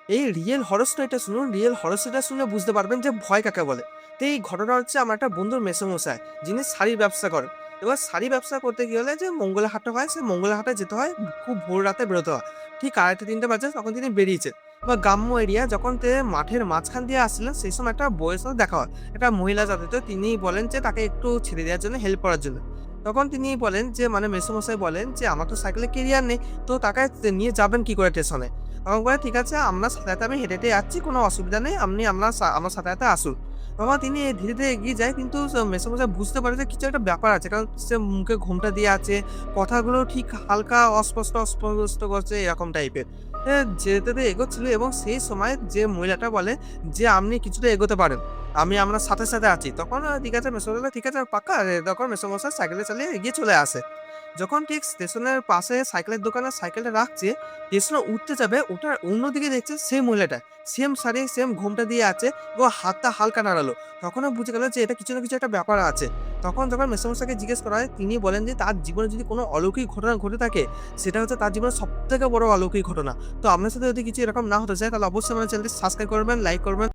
এই real horror স্টোরিটা শুনুন। রিয়েল হরর স্টোরিটা শুনলে বুঝতে পারবেন যে ভয় কাকে বলে। তো এই ঘটনা হচ্ছে আমার একটা বন্ধুর মেসোমশাই, যিনি শাড়ির ব্যবসা করেন। এবার শাড়ি ব্যবসা করতে কি হলে যে মঙ্গলা হাটটা হয়, সেই মঙ্গলা হাটে যেতে হয়, খুব ভোর রাতে বেরোতে হয়। ঠিক 2:30-3টে বাজে তখন তিনি বেরিয়েছেন। এবার গ্রাম্য এরিয়া যখন মাঠের মাঝখান দিয়ে আসছিলেন, সেই সময় একটা বউয়ের সাথে দেখা হয়। একটা মহিলা যাতায়াত, তিনি বলেন যে তাকে একটু ছেড়ে দেওয়ার জন্য, হেল্প করার জন্য। তখন তিনি বলেন যে মানে মেসোমশাই বলেন যে, "আমার তো সাইকেলে কেরিয়ার নেই, তো তাকে নিয়ে যাবেন কি করে স্টেশনে?" তখন বলে, "ঠিক আছে, আপনার সাথে, সাথে আমি হেঁটে, হেঁটে যাচ্ছি, কোনো অসুবিধা নেই। আপনি আমার সাথে, সাথে আসুন।" তখন তিনি ধীরে, ধীরে এগিয়ে যায়, কিন্তু মেসোমশাই বুঝতে পারে যে কিছু একটা ব্যাপার আছে। কারণ সে মুখে ঘোমটা দিয়ে আছে, কথাগুলো ঠিক হালকা অস্পষ্ট, অস্পষ্ট করছে, এরকম টাইপের। যেতে, যেতে এগোচ্ছিল এবং সেই সময় যে মহিলাটা বলে যে, "আপনি কিছুটা এগোতে পারেন। আমি আপনার সাথে, সাথে আছি।" তখন ঠিক আছে, মেসোমশাই বলে, "ঠিক আছে, পাক্কা?" তখন মেসোমশাই সাইকেলে চালিয়ে এগিয়ে চলে আসে। যখন ঠিক স্টেশনের পাশে সাইকেলের দোকানে সাইকেলটা রাখছে, স্টেশনে উঠতে যাবে, ওঠার অন্যদিকে দেখছে সেই মহিলাটা। সেম শাড়ি, সেম ঘোমটা দিয়ে আছে এবং হাতটা হালকা নাড়ালো। তখনও বুঝে গেল যে এটা কিছু না কিছু একটা ব্যাপার আছে। তখন যখন মেসোমশাইকে জিজ্ঞেস করা হয়, তিনি বলেন যে তার জীবনে যদি কোনো অলৌকিক ঘটনা ঘটে থাকে, সেটা হচ্ছে তার জীবনের সবথেকে বড় অলৌকিক ঘটনা। তো আপনার সাথে যদি কিছু এরকম না হতে চায়, তাহলে অবশ্যই আমার চ্যানেলটি সাবস্ক্রাইব করবেন, লাইক করবেন।